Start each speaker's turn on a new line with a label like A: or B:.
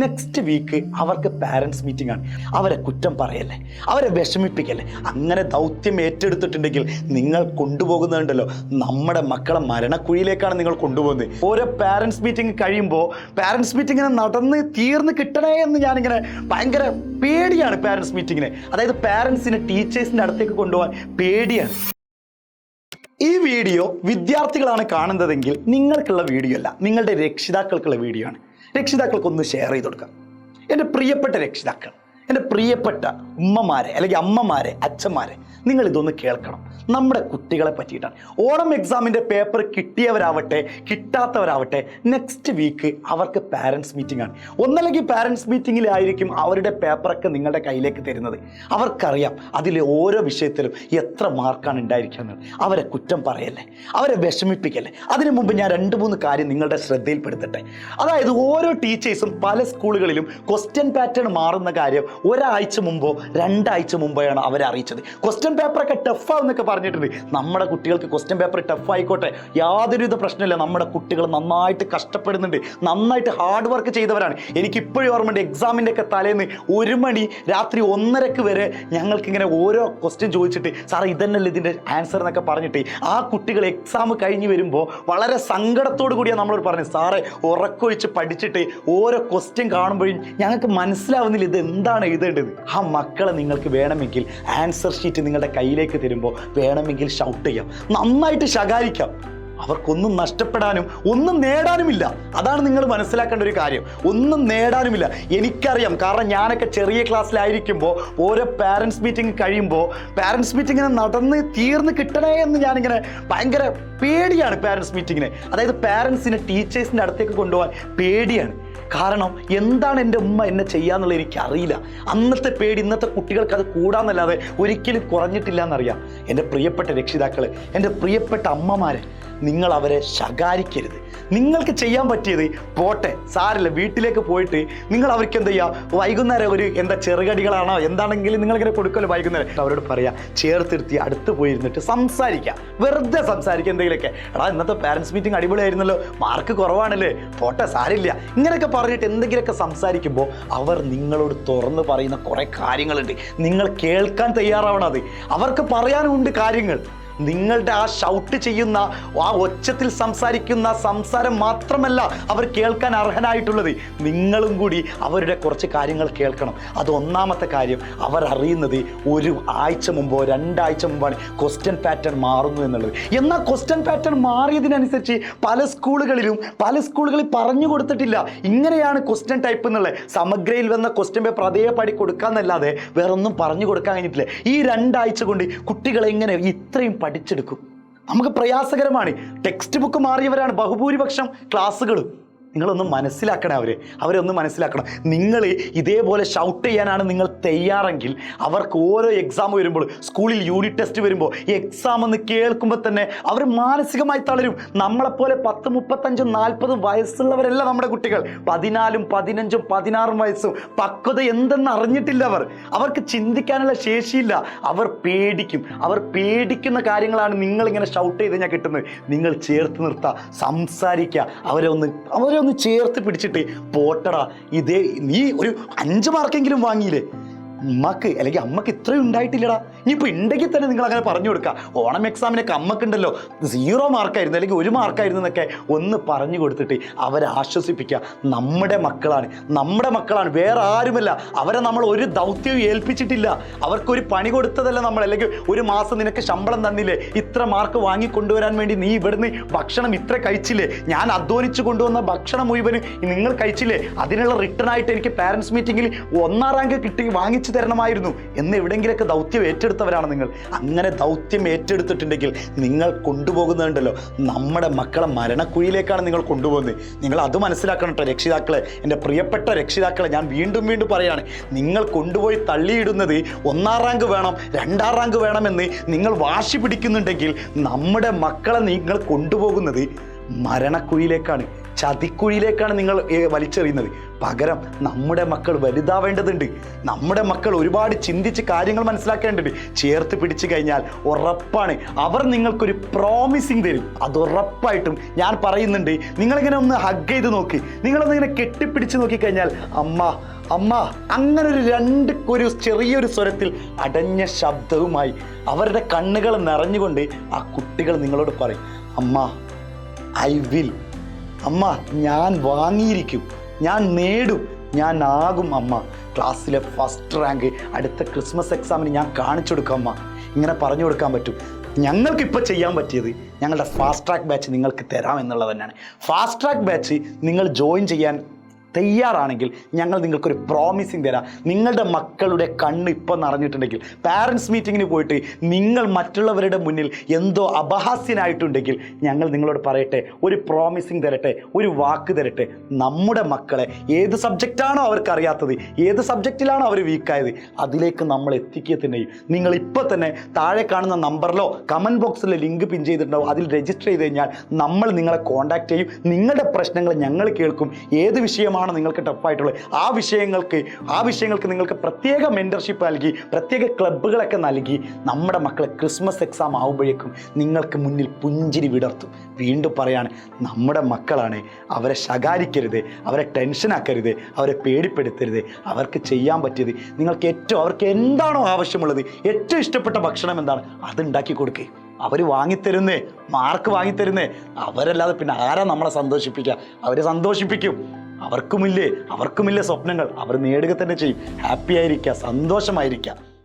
A: Next week അവർക്ക് parents meeting ആണ്. അവരെ കുറ്റം പറയല്ലേ, അവരെ വിഷമിപ്പിക്കല്ലേ. അങ്ങനെ ദൗത്യം ഏറ്റെടുത്തിട്ടുണ്ടെങ്കിൽ നിങ്ങൾ കൊണ്ടുപോകുന്നുണ്ടല്ലോ നമ്മുടെ മക്കളെ മരണക്കുഴിയിലേക്കാണ് നിങ്ങൾ കൊണ്ടുപോകുന്നത്. ഓരോ പാരൻസ് മീറ്റിംഗ് കഴിയുമ്പോൾ പാരൻസ് മീറ്റിങ്ങിനെ നടന്ന് തീർന്ന് കിട്ടണേ എന്ന് ഞാനിങ്ങനെ ഭയങ്കര പേടിയാണ്. പാരൻസ് മീറ്റിങ്ങിനെ, അതായത് പാരൻസിനെ ടീച്ചേഴ്സിൻ്റെ അടുത്തേക്ക് കൊണ്ടുപോകാൻ പേടിയാണ്. ഈ വീഡിയോ വിദ്യാർത്ഥികളാണ് കാണുന്നതെങ്കിൽ നിങ്ങൾക്കുള്ള വീഡിയോ അല്ല, നിങ്ങളുടെ രക്ഷിതാക്കൾക്കുള്ള വീഡിയോ ആണ്. രക്ഷിതാക്കൾക്കൊന്ന് ഷെയർ ചെയ്ത് കൊടുക്കാം. എൻ്റെ പ്രിയപ്പെട്ട രക്ഷിതാക്കൾ, എൻ്റെ പ്രിയപ്പെട്ട ഉമ്മമാരെ അല്ലെങ്കിൽ അമ്മമാരെ, അച്ഛന്മാരെ, നിങ്ങൾ ഇതൊന്ന് കേൾക്കണം. നമ്മുടെ കുട്ടികളെ പറ്റിയിട്ടാണ്. ഓണം എക്സാമിൻ്റെ പേപ്പർ കിട്ടിയവരാവട്ടെ കിട്ടാത്തവരാവട്ടെ നെക്സ്റ്റ് വീക്ക് അവർക്ക് പാരൻസ് മീറ്റിംഗ് ആണ്. ഒന്നല്ലെങ്കിൽ പാരൻസ് മീറ്റിങ്ങിലായിരിക്കും അവരുടെ പേപ്പറൊക്കെ നിങ്ങളുടെ കയ്യിലേക്ക് തരുന്നത്. അവർക്കറിയാം അതിൽ ഓരോ വിഷയത്തിലും എത്ര മാർക്കാണ് ഉണ്ടായിരിക്കുന്നത്. അവരെ കുറ്റം പറയല്ലേ, അവരെ വിഷമിപ്പിക്കല്ലേ. അതിനു മുമ്പ് ഞാൻ 2-3 കാര്യം നിങ്ങളുടെ ശ്രദ്ധയിൽപ്പെടുത്തട്ടെ. അതായത് ഓരോ ടീച്ചേഴ്സും പല സ്കൂളുകളിലും ക്വസ്റ്റ്യൻ പാറ്റേൺ മാറുന്ന കാര്യം ഒരാഴ്ച മുമ്പോ 2 ആഴ്ച മുമ്പോയാണ് അവരെ അറിയിച്ചത്. ക്വസ്റ്റ്യൻ പേപ്പറൊക്കെ ടഫാന്നൊക്കെ പറഞ്ഞിട്ടുണ്ട്. നമ്മുടെ കുട്ടികൾക്ക് ക്വസ്റ്റ്യൻ പേപ്പർ ടഫ് ആയിക്കോട്ടെ, യാതൊരുവിധ പ്രശ്നമില്ല. നമ്മുടെ കുട്ടികൾ നന്നായിട്ട് കഷ്ടപ്പെടുന്നുണ്ട്, നന്നായിട്ട് ഹാർഡ് വർക്ക് ചെയ്തവരാണ്. എനിക്കിപ്പോഴും ഓർമ്മയുണ്ട്, എക്സാമിൻ്റെ ഒക്കെ തലേന്ന് 1 മണി രാത്രി 1:30 വരെ ഞങ്ങൾക്കിങ്ങനെ ഓരോ ക്വസ്റ്റ്യൻ ചോദിച്ചിട്ട് സാറേ ഇതന്നല്ലേ ഇതിൻ്റെ ആൻസർ എന്നൊക്കെ പറഞ്ഞിട്ട് ആ കുട്ടികൾ എക്സാം കഴിഞ്ഞ് വരുമ്പോൾ വളരെ സങ്കടത്തോടു കൂടിയാണ് നമ്മളോട് പറഞ്ഞത്, സാറേ ഉറക്കൊഴിച്ച് പഠിച്ചിട്ട് ഓരോ ക്വസ്റ്റ്യൻ കാണുമ്പോഴും ഞങ്ങൾക്ക് മനസ്സിലാവുന്നില്ല ഇത് എന്താണ് എഴുതേണ്ടത്. ആ മക്കളെ നിങ്ങൾക്ക് വേണമെങ്കിൽ ആൻസർ ഷീറ്റ് നിങ്ങളുടെ കയ്യിലേക്ക് തരുമ്പോൾ വേണമെങ്കിൽ ഷൗട്ട് ചെയ്യാം, നന്നായിട്ട് ശകാരിക്കാം. അവർക്കൊന്നും നഷ്ടപ്പെടാനും ഒന്നും നേടാനുമില്ല. അതാണ് നിങ്ങൾ മനസ്സിലാക്കേണ്ട ഒരു കാര്യം. ഒന്നും നേടാനുമില്ല. എനിക്കറിയാം, കാരണം ഞാനൊക്കെ ചെറിയ ക്ലാസ്സിലായിരിക്കുമ്പോൾ ഓരോ പാരൻസ് മീറ്റിംഗ് കഴിയുമ്പോൾ പാരൻസ് മീറ്റിങ്ങിനെ നടന്ന് തീർന്ന് കിട്ടണേ എന്ന് ഞാനിങ്ങനെ ഭയങ്കര പേടിയാണ്. പാരൻസ് മീറ്റിങ്ങിനെ, അതായത് പാരൻസിനെ ടീച്ചേഴ്സിൻ്റെ അടുത്തേക്ക് കൊണ്ടുപോകാൻ പേടിയാണ്. കാരണം എന്താണ് എൻ്റെ ഉമ്മ എന്നെ ചെയ്യാന്നുള്ളത് എനിക്കറിയില്ല. അന്നത്തെ പേടി ഇന്നത്തെ കുട്ടികൾക്ക് അത് കൂടാന്നല്ലാതെ ഒരിക്കലും കുറഞ്ഞിട്ടില്ല എന്നറിയാം. എൻ്റെ പ്രിയപ്പെട്ട രക്ഷിതാക്കളെ, എൻ്റെ പ്രിയപ്പെട്ട അമ്മമാരെ, നിങ്ങൾ അവരെ ശകാരിക്കരുത്. നിങ്ങൾക്ക് ചെയ്യാൻ പറ്റിയത് പോട്ടെ, സാരില്ല, വീട്ടിലേക്ക് പോയിട്ട് നിങ്ങൾ അവർക്ക് എന്താ ചെയ്യുക, വൈകുന്നേരം ഒരു ചെറുകടികളാണോ എന്താണെങ്കിലും നിങ്ങളിങ്ങനെ കൊടുക്കുമല്ലോ വൈകുന്നേരം, അവരോട് പറയാം, ചേർത്തിരുത്തി അടുത്ത് പോയിരുന്നിട്ട് സംസാരിക്കുക, വെറുതെ സംസാരിക്കുക എന്തെങ്കിലുമൊക്കെ. എടാ ഇന്നത്തെ പാരൻസ് മീറ്റിംഗ് അടിപൊളിയായിരുന്നല്ലോ, മാർക്ക് കുറവാണല്ലേ, പോട്ടെ സാരില്ല, ഇങ്ങനെയൊക്കെ പറഞ്ഞിട്ട് എന്തെങ്കിലുമൊക്കെ സംസാരിക്കുമ്പോൾ അവർ നിങ്ങളോട് തുറന്ന് പറയുന്ന കുറേ കാര്യങ്ങളുണ്ട്. നിങ്ങൾ കേൾക്കാൻ തയ്യാറാവണം. അത് അവർക്ക് പറയാനുമുണ്ട് കാര്യങ്ങൾ. നിങ്ങളുടെ ആ ഷൗട്ട് ചെയ്യുന്ന, ആ ഒച്ചത്തിൽ സംസാരിക്കുന്ന സംസാരം മാത്രമല്ല അവർ കേൾക്കാൻ അർഹനായിട്ടുള്ളത്, നിങ്ങളും കൂടി അവരുടെ കുറച്ച് കാര്യങ്ങൾ കേൾക്കണം. അത് ഒന്നാമത്തെ കാര്യം. അവർ അറിയുന്നത് 1 ആഴ്ച മുമ്പോ 2 ആഴ്ച മുമ്പാണ് ക്വസ്റ്റ്യൻ പാറ്റേൺ മാറുന്നു എന്നുള്ളത്. എന്നാൽ ക്വസ്റ്റ്യൻ പാറ്റേൺ മാറിയതിനനുസരിച്ച് പല സ്കൂളുകളിൽ പറഞ്ഞു കൊടുത്തിട്ടില്ല ഇങ്ങനെയാണ് ക്വസ്റ്റ്യൻ ടൈപ്പ് എന്നുള്ളത്. സമഗ്രയിൽ വന്ന ക്വസ്റ്റ്യൻ പേപ്പർ അതേപടി കൊടുക്കാന്നല്ലാതെ വേറൊന്നും പറഞ്ഞു കൊടുക്കാൻ കഴിഞ്ഞിട്ടില്ല. ഈ 2 ആഴ്ച കൊണ്ട് കുട്ടികളെ എങ്ങനെ ഇത്രയും പഠിച്ചെടുക്കും? നമുക്ക് പ്രയാസകരമാണ്. ടെക്സ്റ്റ് ബുക്ക് മാറിയവരാണ് ബഹുഭൂരിപക്ഷം ക്ലാസ്സുകളും. നിങ്ങളൊന്ന് മനസ്സിലാക്കണം, അവരെ ഒന്ന് മനസ്സിലാക്കണം. നിങ്ങൾ ഇതേപോലെ ഷൗട്ട് ചെയ്യാനാണ് നിങ്ങൾ തയ്യാറെങ്കിൽ അവർക്ക് ഓരോ എക്സാം വരുമ്പോൾ, സ്കൂളിൽ യൂണിറ്റ് ടെസ്റ്റ് വരുമ്പോൾ എക്സാം എന്ന് കേൾക്കുമ്പോൾ തന്നെ അവർ മാനസികമായി തളരും. നമ്മളെപ്പോലെ 10, 35, 40 വയസ്സുള്ളവരല്ല നമ്മുടെ കുട്ടികൾ. 14, 15, 16 വയസ്സും പക്വത എന്തെന്ന് അറിഞ്ഞിട്ടില്ല. അവർക്ക് ചിന്തിക്കാനുള്ള ശേഷിയില്ല. അവർ പേടിക്കും. അവർ പേടിക്കുന്ന കാര്യങ്ങളാണ് നിങ്ങളിങ്ങനെ ഷൗട്ട് ചെയ്ത് കഴിഞ്ഞാൽ കിട്ടുന്നത്. നിങ്ങൾ ചേർത്ത് നിർത്തുക, സംസാരിക്കുക, അവരെ ഒന്ന് ചേർത്ത് പിടിച്ചിട്ട് പോട്ടടാ, ഇതേ നീ ഒരു 5 മാർക്കെങ്കിലും വാങ്ങിയില്ലേ, ഉമ്മക്ക് അല്ലെങ്കിൽ അമ്മക്ക് ഇത്രയും ഉണ്ടായിട്ടില്ലടാ, ഇനിയിപ്പോൾ ഉണ്ടെങ്കിൽ തന്നെ നിങ്ങൾ അങ്ങനെ പറഞ്ഞു കൊടുക്കുക. ഓണം എക്സാമിനൊക്കെ അമ്മക്കുണ്ടല്ലോ 0 മാർക്കായിരുന്നു അല്ലെങ്കിൽ 1 മാർക്കായിരുന്നു എന്നൊക്കെ ഒന്ന് പറഞ്ഞു കൊടുത്തിട്ട് അവരെ ആശ്വസിപ്പിക്കുക. നമ്മുടെ മക്കളാണ്, വേറെ ആരുമല്ല. അവരെ നമ്മൾ ഒരു ദൗത്യവും ഏൽപ്പിച്ചിട്ടില്ല. അവർക്കൊരു പണി കൊടുത്തതല്ല നമ്മൾ. അല്ലെങ്കിൽ 1 മാസം നിനക്ക് ശമ്പളം തന്നില്ലേ, ഇത്ര മാർക്ക് വാങ്ങിക്കൊണ്ടുവരാൻ വേണ്ടി നീ ഇവിടുന്ന് ഭക്ഷണം ഇത്ര കഴിച്ചില്ലേ, ഞാൻ അധ്വാനിച്ചു കൊണ്ടുവന്ന ഭക്ഷണം മുഴുവനും നിങ്ങൾ കഴിച്ചില്ലേ, അതിനുള്ള റിട്ടേൺ ആയിട്ട് എനിക്ക് പാരൻസ് മീറ്റിങ്ങിൽ 1ാം റാങ്ക് വാങ്ങിച്ചു തരണമായിരുന്നു എന്ന് എവിടെയെങ്കിലൊക്കെ ദൗത്യം ഏറ്റെടുത്തവരാണ് നിങ്ങൾ. അങ്ങനെ ദൗത്യം ഏറ്റെടുത്തിട്ടുണ്ടെങ്കിൽ നിങ്ങൾ കൊണ്ടുപോകുന്നുണ്ടല്ലോ നമ്മുടെ മക്കളെ മരണക്കുഴിയിലേക്കാണ് നിങ്ങൾ കൊണ്ടുപോകുന്നത്. നിങ്ങൾ അത് മനസ്സിലാക്കണം കേട്ടോ രക്ഷിതാക്കളെ, എൻ്റെ പ്രിയപ്പെട്ട രക്ഷിതാക്കളെ. ഞാൻ വീണ്ടും പറയാണ്, നിങ്ങൾ കൊണ്ടുപോയി തള്ളിയിടുന്നത് 1ാം റാങ്ക് വേണം 2ാം റാങ്ക് വേണമെന്ന് നിങ്ങൾ വാശി പിടിക്കുന്നുണ്ടെങ്കിൽ നമ്മുടെ മക്കളെ നിങ്ങൾ കൊണ്ടുപോകുന്നത് മരണക്കുഴിയിലേക്കാണ്. ചതിക്കുഴിയിലേക്കാണ് നിങ്ങൾ വലിച്ചെറിയുന്നത്. പകരം നമ്മുടെ മക്കൾ വലുതാവേണ്ടതുണ്ട്. നമ്മുടെ മക്കൾ ഒരുപാട് ചിന്തിച്ച് കാര്യങ്ങൾ മനസ്സിലാക്കേണ്ടതുണ്ട്. ചേർത്ത് പിടിച്ചു കഴിഞ്ഞാൽ ഉറപ്പാണ് അവർ നിങ്ങൾക്കൊരു പ്രോമിസിങ് തരും. അത് ഉറപ്പായിട്ടും ഞാൻ പറയുന്നുണ്ട്. നിങ്ങളിങ്ങനെ ഒന്ന് ഹഗ് ചെയ്ത് നോക്കി, നിങ്ങളൊന്നിങ്ങനെ കെട്ടിപ്പിടിച്ച് നോക്കിക്കഴിഞ്ഞാൽ അമ്മ അമ്മ അങ്ങനെ ഒരു ചെറിയൊരു സ്വരത്തിൽ അടഞ്ഞ ശബ്ദവുമായി അവരുടെ കണ്ണുകൾ നിറഞ്ഞുകൊണ്ട് ആ കുട്ടികൾ നിങ്ങളോട് പറയും, അമ്മ ഐ വിൽ, അമ്മ ഞാൻ വാങ്ങിയിരിക്കും, ഞാൻ നേടും, ഞാൻ ആകും അമ്മ, ക്ലാസ്സിലെ ഫസ്റ്റ് റാങ്ക് അടുത്ത ക്രിസ്മസ് എക്സാമിന് ഞാൻ കാണിച്ചു കൊടുക്കാം അമ്മ. ഇങ്ങനെ പറഞ്ഞു കൊടുക്കാൻ പറ്റും. ഞങ്ങൾക്കിപ്പോൾ ചെയ്യാൻ പറ്റിയത് ഞങ്ങളുടെ ഫാസ്റ്റ് ട്രാക്ക് ബാച്ച് നിങ്ങൾക്ക് തരാം എന്നുള്ളത് തന്നെയാണ്. ഫാസ്റ്റ് ട്രാക്ക് ബാച്ച് നിങ്ങൾ ജോയിൻ ചെയ്യാൻ തയ്യാറാണെങ്കിൽ ഞങ്ങൾ നിങ്ങൾക്കൊരു പ്രോമിസിങ് തരാം. നിങ്ങളുടെ മക്കളുടെ കണ്ണ് ഇപ്പം നിറഞ്ഞിട്ടുണ്ടെങ്കിൽ, പാരൻസ് മീറ്റിങ്ങിന് പോയിട്ട് നിങ്ങൾ മറ്റുള്ളവരുടെ മുന്നിൽ എന്തോ അപഹാസ്യനായിട്ടുണ്ടെങ്കിൽ ഞങ്ങൾ നിങ്ങളോട് പറയട്ടെ, ഒരു പ്രോമിസിങ് തരട്ടെ, ഒരു വാക്ക് തരട്ടെ. നമ്മുടെ മക്കളെ ഏത് സബ്ജക്റ്റാണോ അവർക്ക് അറിയാത്തത്, ഏത് സബ്ജക്റ്റിലാണോ അവർ വീക്കായത്, അതിലേക്ക് നമ്മൾ എത്തിക്കുക തന്നെയും. നിങ്ങൾ ഇപ്പോൾ തന്നെ താഴെ കാണുന്ന നമ്പറിലോ കമൻറ്റ് ബോക്സിലെ ലിങ്ക് പിൻ ചെയ്തിട്ടുണ്ടാവും, അതിൽ രജിസ്റ്റർ ചെയ്ത് കഴിഞ്ഞാൽ നമ്മൾ നിങ്ങളെ കോൺടാക്ട് ചെയ്യും. നിങ്ങളുടെ പ്രശ്നങ്ങൾ ഞങ്ങൾ കേൾക്കും. ഏത് വിഷയമാണ് നിങ്ങൾക്ക് ടഫായിട്ടുള്ളത് ആ വിഷയങ്ങൾക്ക് നിങ്ങൾക്ക് പ്രത്യേക മെൻറ്റർഷിപ്പ് നൽകി, പ്രത്യേക ക്ലബ്ബുകളൊക്കെ നൽകി നമ്മുടെ മക്കളെ ക്രിസ്മസ് എക്സാം ആകുമ്പോഴേക്കും നിങ്ങൾക്ക് മുന്നിൽ പുഞ്ചിരി വിടർത്തും. വീണ്ടും പറയാണ്, നമ്മുടെ മക്കളാണ്, അവരെ ശകാരിക്കരുത്, അവരെ ടെൻഷനാക്കരുത്, അവരെ പേടിപ്പെടുത്തരുത്. അവർക്ക് ചെയ്യാൻ പറ്റിയത് അവർക്ക് എന്താണോ ആവശ്യമുള്ളത്, ഏറ്റവും ഇഷ്ടപ്പെട്ട ഭക്ഷണം എന്താണ് അത് ഉണ്ടാക്കി കൊടുക്കുക. അവർ വാങ്ങിത്തരുന്നേ, മാർക്ക് വാങ്ങിത്തരുന്നേ, അവരല്ലാതെ പിന്നെ ആരാ നമ്മളെ സന്തോഷിപ്പിക്കുക? അവരെ സന്തോഷിപ്പിക്കും. അവർക്കുമില്ലേ സ്വപ്നങ്ങൾ, അവർ നേടുക തന്നെ ചെയ്യും. ഹാപ്പി ആയിരിക്കുക, സന്തോഷമായിരിക്കുക.